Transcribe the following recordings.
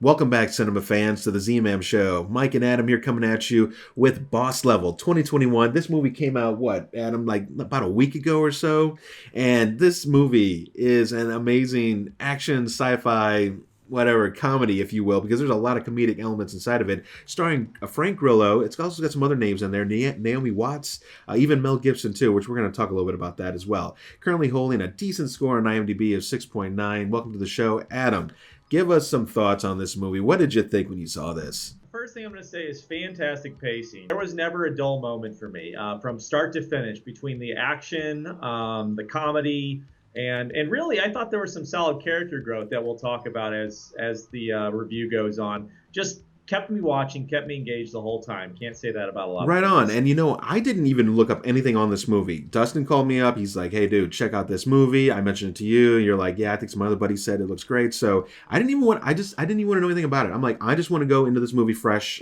Welcome back, cinema fans, to the Z-Man Show. Mike and Adam here coming at you with Boss Level 2021. This movie came out, what, Adam, like about a week ago or so? And this movie is an amazing action, sci-fi, whatever, comedy, if you will, because there's a lot of comedic elements inside of it. Starring Frank Grillo. It's also got some other names in there. Naomi Watts, even Mel Gibson, too, which we're going to talk a little bit about that as well. Currently holding a decent score on IMDb of 6.9. Welcome to the show, Adam. Give us some thoughts on this movie. What did you think when you saw this? First thing I'm going to say is fantastic pacing. There was never a dull moment for me from start to finish between the action, the comedy, and really I thought there was some solid character growth that we'll talk about as the review goes on. Just kept me watching, kept me engaged the whole time. Can't say that about a lot right of on. And I didn't even look up anything on this movie. Dustin called me up. He's like, hey, dude, check out this movie. I mentioned it to you. You're like, yeah, I think some other buddies said it looks great. So I didn't even want to know anything about it. I'm like, I just want to go into this movie fresh,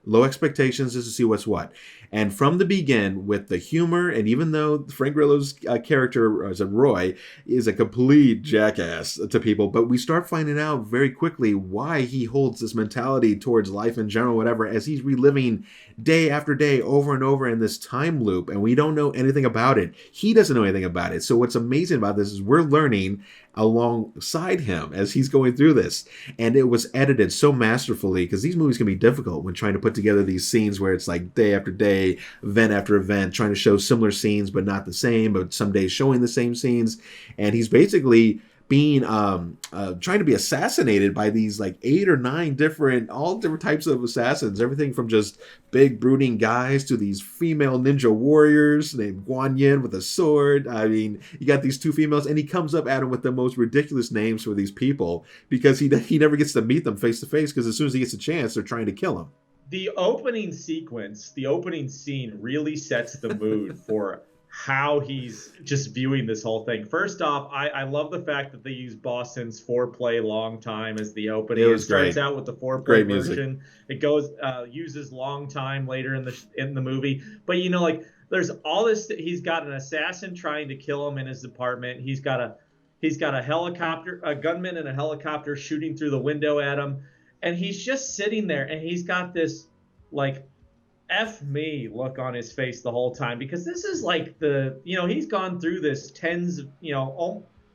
low expectations just to see what's what. And from the begin, with the humor, and even though Frank Grillo's character, as a Roy, is a complete jackass to people, but we start finding out very quickly why he holds this mentality towards life in general, whatever, as he's reliving day after day over and over in this time loop, and we don't know anything about it. He doesn't know anything about it. So what's amazing about this is we're learning alongside him as he's going through this. And it was edited so masterfully, because these movies can be difficult when trying to put together these scenes where it's like day after day, event after event, trying to show similar scenes but not the same, but some days showing the same scenes. And he's basically being trying to be assassinated by these like 8 or 9 all different types of assassins, everything from just big brooding guys to these female ninja warriors named Guan Yin with a sword. I mean, you got these 2 females, and he comes up at him with the most ridiculous names for these people because he never gets to meet them face to face, because as soon as he gets a chance, they're trying to kill him. The opening sequence, the opening scene really sets the mood for how he's just viewing this whole thing. First off, I love the fact that they use Boston's Foreplay Long Time as the opening. It starts out with the Foreplay version. It goes uses Long Time later in the movie. But there's all this. He's got an assassin trying to kill him in his apartment. He's got a helicopter, a gunman in a helicopter shooting through the window at him, and he's just sitting there, and he's got this like F me look on his face the whole time, because this is like he's gone through this tens,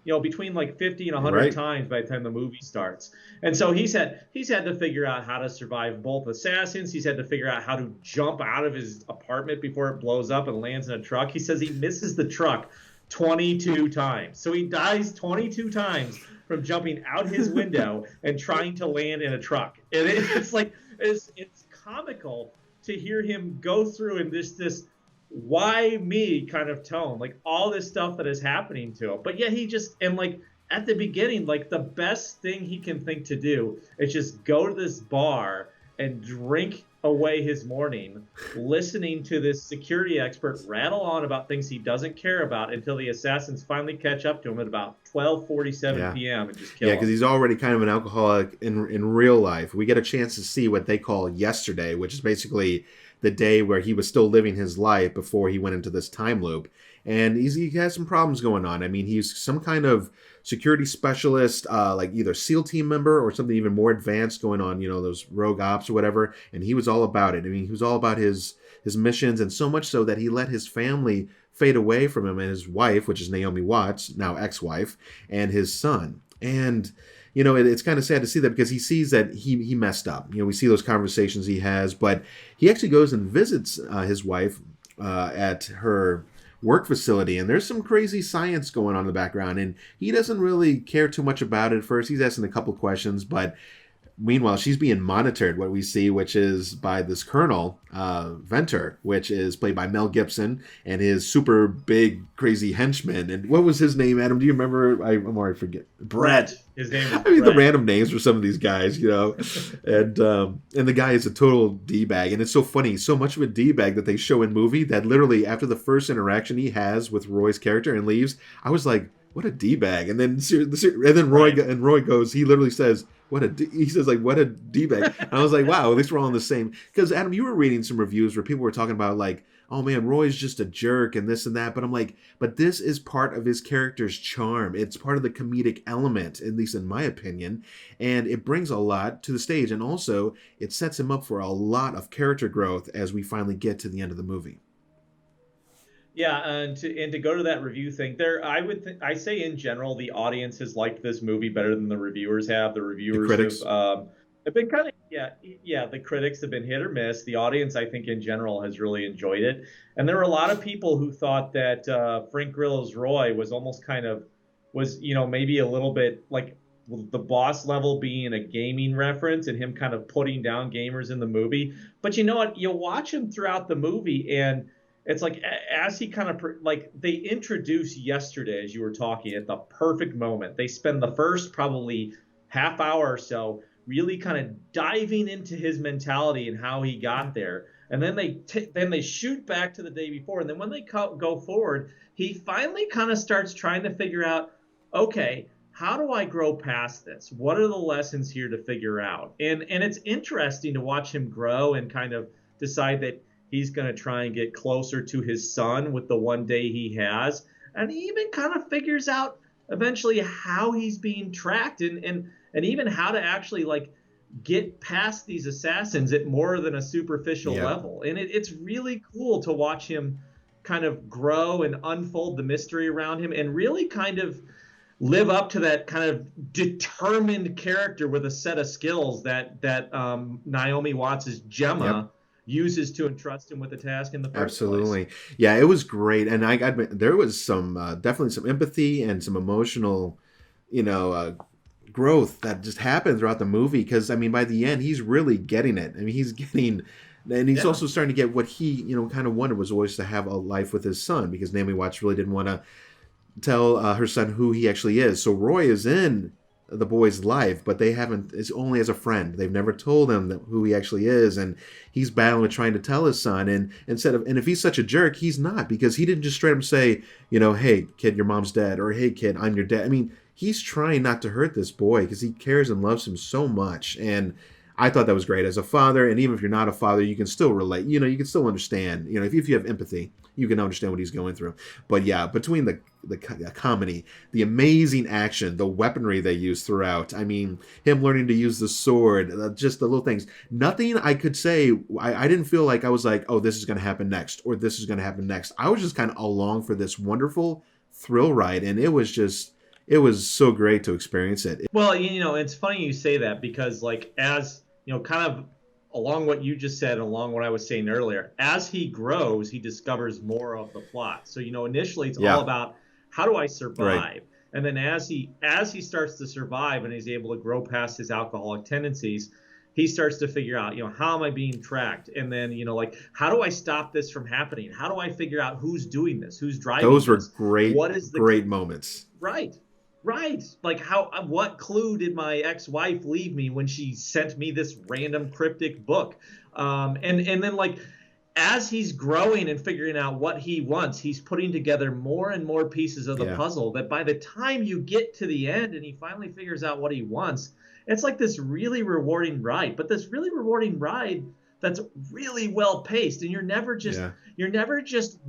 between like 50 and 100 times by the time the movie starts. And so he's had to figure out how to survive both assassins. He's had to figure out how to jump out of his apartment before it blows up and lands in a truck. He says he misses the truck 22 times. So he dies 22 times from jumping out his window and trying to land in a truck. And it's comical to hear him go through in this why me kind of tone, like all this stuff that is happening to him. But yet at the beginning, like the best thing he can think to do is just go to this bar and drink away his morning, listening to this security expert rattle on about things he doesn't care about until the assassins finally catch up to him at about 12:47 p.m. and just kill him. Yeah, because he's already kind of an alcoholic in real life. We get a chance to see what they call yesterday, which is basically the day where he was still living his life before he went into this time loop. And he has some problems going on. I mean, he's some kind of security specialist, like either SEAL team member or something even more advanced going on, those rogue ops or whatever. And he was all about it. I mean, he was all about his missions, and so much so that he let his family fade away from him, and his wife, which is Naomi Watts, now ex-wife, and his son. And it's kind of sad to see that, because he sees that he messed up. We see those conversations he has, but he actually goes and visits his wife at her work facility, and there's some crazy science going on in the background, and he doesn't really care too much about it at first. He's asking a couple questions, but meanwhile, she's being monitored, what we see, which is by this Colonel Venter, which is played by Mel Gibson, and his super big, crazy henchman. And what was his name, Adam? Do you remember? I'm already forget. Brett. His name is I mean, the random names for some of these guys, And the guy is a total D-bag. And it's so funny, so much of a D-bag that they show in movie that literally after the first interaction he has with Roy's character and leaves, I was like, what a d bag, and then Right. Roy goes, he literally says, he says like, what a d bag. And I was like, wow, at least we're all on the same. Because Adam, you were reading some reviews where people were talking about like, oh man, Roy's just a jerk and this and that. But I'm like, but this is part of his character's charm. It's part of the comedic element, at least in my opinion, and it brings a lot to the stage, and also it sets him up for a lot of character growth as we finally get to the end of the movie. Yeah, and to go to that review thing, there I say in general the audience has liked this movie better than the reviewers have. The The reviewers critics, have been kind of yeah, the critics have been hit or miss. The audience I think in general has really enjoyed it, and there were a lot of people who thought that Frank Grillo's Roy was almost kind of was maybe a little bit like the boss level being a gaming reference and him kind of putting down gamers in the movie. But you know what? You watch him throughout the movie and it's like as he kind of like they introduce yesterday as you were talking at the perfect moment. They spend the first probably half hour or so really kind of diving into his mentality and how he got there, and then they shoot back to the day before, and then when they go forward, he finally kind of starts trying to figure out, okay, how do I grow past this? What are the lessons here to figure out? And it's interesting to watch him grow and kind of decide that he's going to try and get closer to his son with the one day he has. And he even kind of figures out eventually how he's being tracked and even how to actually like get past these assassins at more than a superficial yeah. level. And it's really cool to watch him kind of grow and unfold the mystery around him and really kind of live up to that kind of determined character with a set of skills that Naomi Watts' Yep. Gemma uses to entrust him with the task in the first place. Absolutely. Yeah, it was great. And I admit, there was some, definitely some empathy and some emotional, you know, growth that just happened throughout the movie. Because, I mean, by the end, he's really getting it. I mean, he's getting, and he's Yeah. also starting to get what he, kind of wanted was always to have a life with his son, because Naomi Watts really didn't want to tell her son who he actually is. So Roy is in the boy's life, but they haven't. It's only as a friend. They've never told him who he actually is, and he's battling with trying to tell his son. And if he's such a jerk, he's not, because he didn't just straight up say, hey kid, your mom's dead, or hey kid, I'm your dad. I mean, he's trying not to hurt this boy because he cares and loves him so much. And I thought that was great as a father. And even if you're not a father, you can still relate. You can still understand. If you have empathy, you can understand what he's going through. But yeah, between the comedy, the amazing action, the weaponry they use throughout. I mean, him learning to use the sword, just the little things. Nothing I could say. I didn't feel like I was like, oh, this is going to happen next, or this is going to happen next. I was just kind of along for this wonderful thrill ride, and it was so great to experience it. Well, it's funny you say that because, like, as kind of along what you just said, along what I was saying earlier, as he grows, he discovers more of the plot. So, initially it's all Yeah, about how do I right. survive? And then as he starts to survive and he's able to grow past his alcoholic tendencies, he starts to figure out, how am I being tracked? And then, like, how do I stop this from happening? How do I figure out who's doing this? Who's driving Those were this? great, What is the great moments. right? Right. Like what clue did my ex-wife leave me when she sent me this random cryptic book? And then like as he's growing and figuring out what he wants, he's putting together more and more pieces of the Yeah, puzzle that by the time you get to the end and he finally figures out what he wants, it's like this really rewarding ride, but this really rewarding ride that's really well paced and yeah. you're never just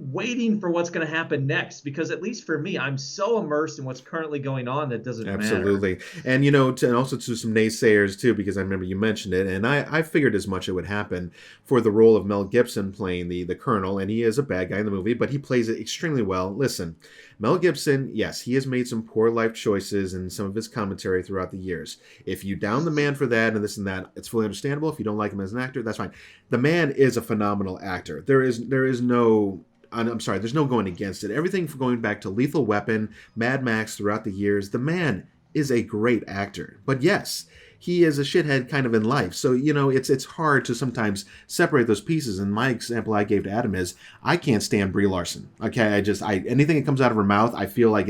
waiting for what's going to happen next because at least for me I'm so immersed in what's currently going on that doesn't matter. Absolutely. And and also to some naysayers too, because I remember you mentioned it, and I figured as much it would happen for the role of Mel Gibson playing the Colonel, and he is a bad guy in the movie, but he plays it extremely well. Listen, Mel Gibson, yes, he has made some poor life choices in some of his commentary throughout the years. If you down the man for that and this and that, it's fully understandable. If you don't like him as an actor, that's fine. The man is a phenomenal actor. There is no, I'm sorry, there's no going against it. Everything from going back to Lethal Weapon, Mad Max throughout the years, the man is a great actor. But yes, he is a shithead kind of in life. So, it's hard to sometimes separate those pieces. And my example I gave to Adam is I can't stand Brie Larson. Okay, I anything that comes out of her mouth, I feel like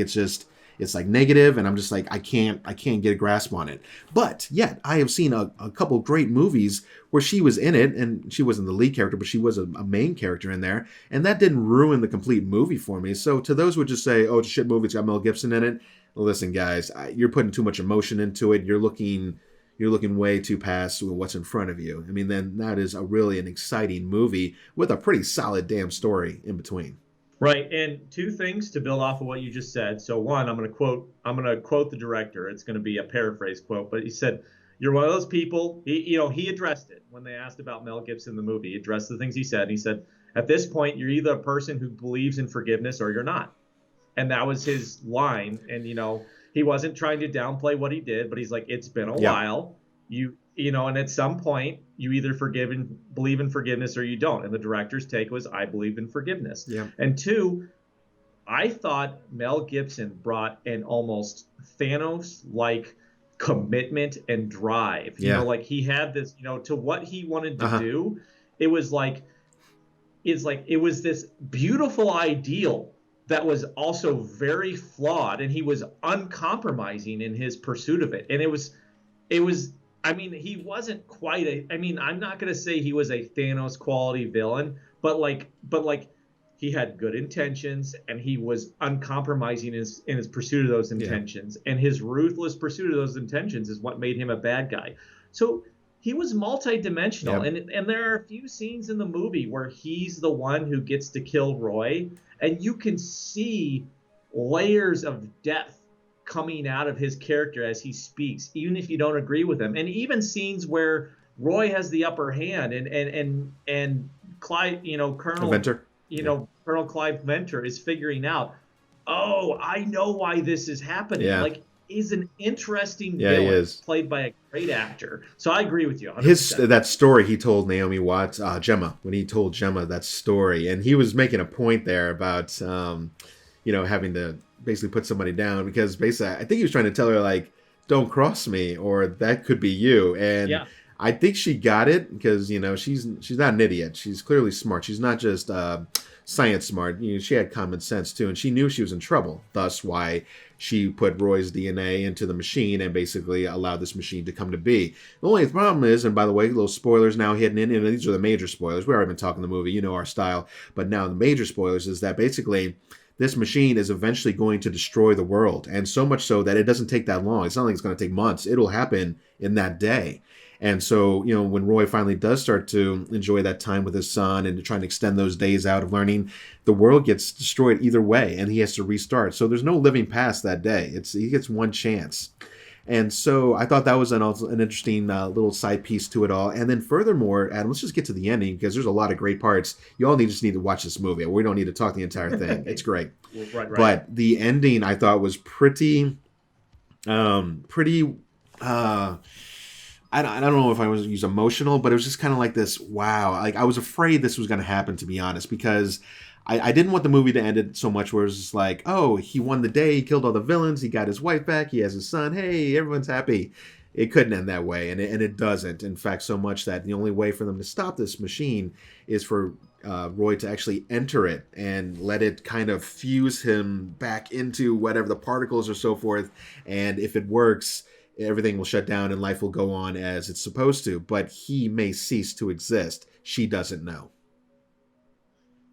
it's like negative, and I'm just like I can't get a grasp on it. But yet I have seen a couple great movies where she was in it, and she wasn't the lead character, but she was a main character in there, and that didn't ruin the complete movie for me. So to those who would just say, "Oh, it's a shit movie, it's got Mel Gibson in it," well, listen, guys, you're putting too much emotion into it. You're looking way too past what's in front of you. I mean, then that is really an exciting movie with a pretty solid damn story in between. Right. And two things to build off of what you just said. So one, I'm going to quote the director. It's going to be a paraphrase quote, but he said, "You're one of those people." He addressed it when they asked about Mel Gibson in the movie. He addressed the things he said. And he said, "At this point, you're either a person who believes in forgiveness or you're not." And that was his line. And he wasn't trying to downplay what he did, but he's like, it's been a Yeah. while. And at some point you either forgive and believe in forgiveness or you don't. And the director's take was, I believe in forgiveness. Yeah. And two, I thought Mel Gibson brought an almost Thanos like commitment and drive. Yeah. Like he had this, to what he wanted to Uh-huh. do. It was like it was this beautiful ideal that was also very flawed, and he was uncompromising in his pursuit of it. And it was I mean, he wasn't quite I'm not going to say he was a Thanos quality villain, but he had good intentions, and he was uncompromising in his pursuit of those intentions. Yeah. And his ruthless pursuit of those intentions is what made him a bad guy. So he was multidimensional. Yep. And there are a few scenes in the movie where he's the one who gets to kill Roy, and you can see layers of depth coming out of his character as he speaks, even if you don't agree with him. And even scenes where Roy has the upper hand, and Clyde, Colonel Venter. Colonel Clive Venter is figuring out, oh, I know why this is happening. Yeah. Like, he's an interesting villain, he is. Played by a great actor. So I agree with you 100%. That story he told Naomi Watts, Gemma, when he told Gemma that story, and he was making a point there about having to basically put somebody down, because basically I think he was trying to tell her, like, don't cross me, or that could be you. And yeah. I think she got it, because she's not an idiot. She's clearly smart. She's not just science smart. She had common sense too, and she knew she was in trouble. Thus, why she put Roy's DNA into the machine and basically allowed this machine to come to be. The only problem is, and by the way, little spoilers now hidden in, and these are the major spoilers. We've already been talking the movie, our style, but now the major spoilers is that basically this machine is eventually going to destroy the world, and so much so that it doesn't take that long. It's not like it's going to take months. It'll happen in that day. And so, when Roy finally does start to enjoy that time with his son and to try and extend those days out of learning, the world gets destroyed either way, and he has to restart. So there's no living past that day. He gets one chance. And so I thought that was an interesting little side piece to it all. And then furthermore, Adam, let's just get to the ending, because there's a lot of great parts. You all just need to watch this movie. We don't need to talk the entire thing. It's great. Right. But the ending I thought was pretty I don't know if I was use emotional, but it was just kind of like this, wow. Like, I was afraid this was going to happen, to be honest, because I didn't want the movie to end it so much where it was just like, oh, he won the day, he killed all the villains, he got his wife back, he has his son, hey, everyone's happy. It couldn't end that way, and it doesn't. In fact, so much that the only way for them to stop this machine is for Roy to actually enter it and let it kind of fuse him back into whatever the particles or so forth. And if it works, everything will shut down and life will go on as it's supposed to. But he may cease to exist. She doesn't know.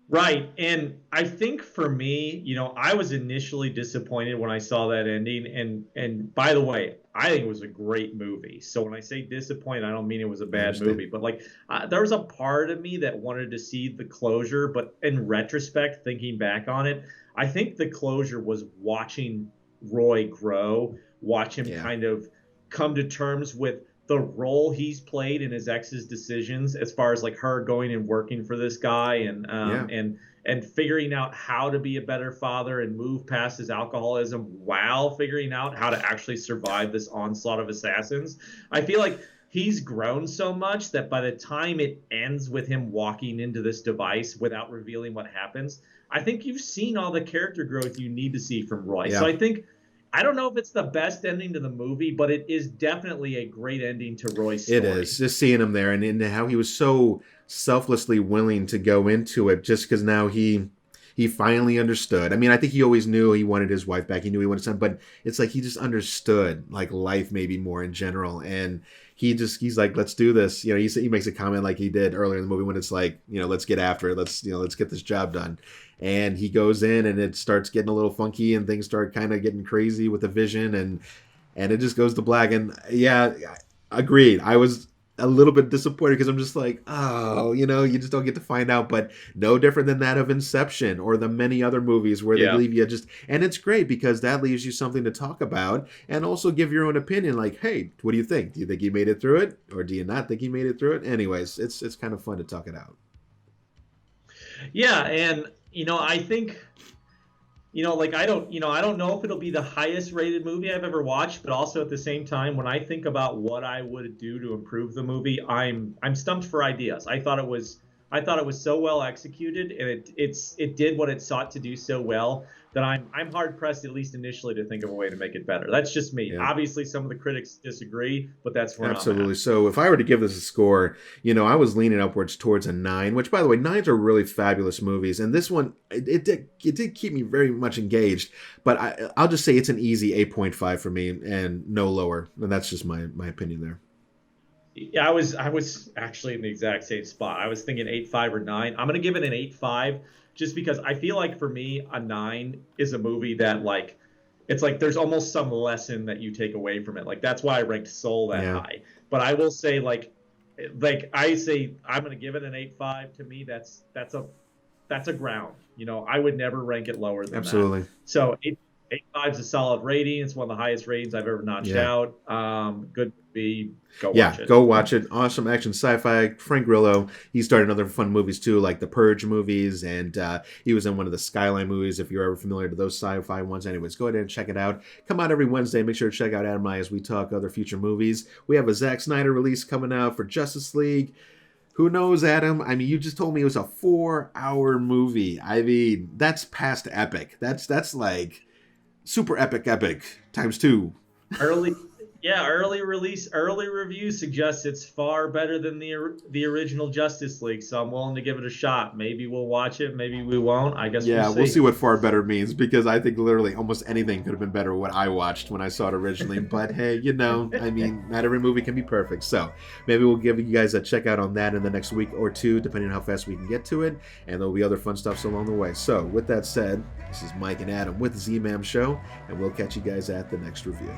Right. And I think for me, I was initially disappointed when I saw that ending. And by the way, I think it was a great movie. So when I say disappointed, I don't mean it was a bad movie. But there was a part of me that wanted to see the closure. But in retrospect, thinking back on it, I think the closure was watching Roy grow, watch him kind of come to terms with the role he's played in his ex's decisions, as far as her going and working for this guy and figuring out how to be a better father and move past his alcoholism while figuring out how to actually survive this onslaught of assassins. I feel like he's grown so much that by the time it ends with him walking into this device without revealing what happens, I think you've seen all the character growth you need to see from Roy. Yeah. So I don't know if it's the best ending to the movie, but it is definitely a great ending to Roy's story. It is. Just seeing him there and how he was so selflessly willing to go into it, just because now he he finally understood. I mean, I think he always knew he wanted his wife back. He knew he wanted son, but it's like he just understood like life maybe more in general. And he's like, let's do this. You know, he makes a comment like he did earlier in the movie when it's like, you know, let's get after it. Let's get this job done. And he goes in and it starts getting a little funky and things start kind of getting crazy with the vision and it just goes to black. And yeah, agreed. I was a little bit disappointed because I'm just like, oh, you know, you just don't get to find out. But no different than that of Inception or the many other movies where they Yeah. leave you just, and it's great because that leaves you something to talk about and also give your own opinion. Like, hey, what do you think? Do you think he made it through it, or do you not think he made it through it? Anyways, it's kind of fun to talk it out. Yeah, and I think, like I don't know if it'll be the highest rated movie I've ever watched, but also at the same time, when I think about what I would do to improve the movie, I'm stumped for ideas. I thought it was so well executed, and it did what it sought to do so well that I'm hard pressed, at least initially, to think of a way to make it better. That's just me. Yeah. Obviously, some of the critics disagree, but that's where I'm Absolutely. at. So if I were to give this a score, you know, I was leaning upwards towards a 9, which by the way, 9s are really fabulous movies. And this one, it did keep me very much engaged, but I'll just say it's an easy 8.5 for me and no lower. And that's just my opinion there. Yeah, I was actually in the exact same spot. I was thinking 8.5 or 9. I'm gonna give it an 8.5 just because I feel like for me a 9 is a movie that like it's like there's almost some lesson that you take away from it. Like that's why I ranked Soul that Yeah, high. But I will say like I say I'm gonna give it an 8.5. To me, that's a ground. I would never rank it lower than that. absolutely. So 8.5 is a solid rating. It's one of the highest ratings I've ever notched Yeah. out. Good movie. Go Yeah, watch it. go watch it. Awesome action sci-fi. Frank Grillo. He started other fun movies too, like the Purge movies, and he was in one of the Skyline movies. If you're ever familiar to those sci-fi ones, anyways, go ahead and check it out. Come out every Wednesday. Make sure to check out Adam and I as we talk other future movies. We have a Zack Snyder release coming out for Justice League. Who knows, Adam? I mean, you just told me it was a 4-hour movie. I mean, that's past epic. That's like super epic times two. Early, yeah, early release, early review suggests it's far better than the original Justice League. So I'm willing to give it a shot. Maybe we'll watch it. Maybe we won't. I guess we'll Yeah, we'll see see. what far better means because I think literally almost anything could have been better what I watched when I saw it originally. But hey, you know, I mean, not every movie can be perfect. So maybe we'll give you guys a check out on that in the next week or two, depending on how fast we can get to it. And there'll be other fun stuffs along the way. So with that said, this is Mike and Adam with the Z-Man Show, and we'll catch you guys at the next review.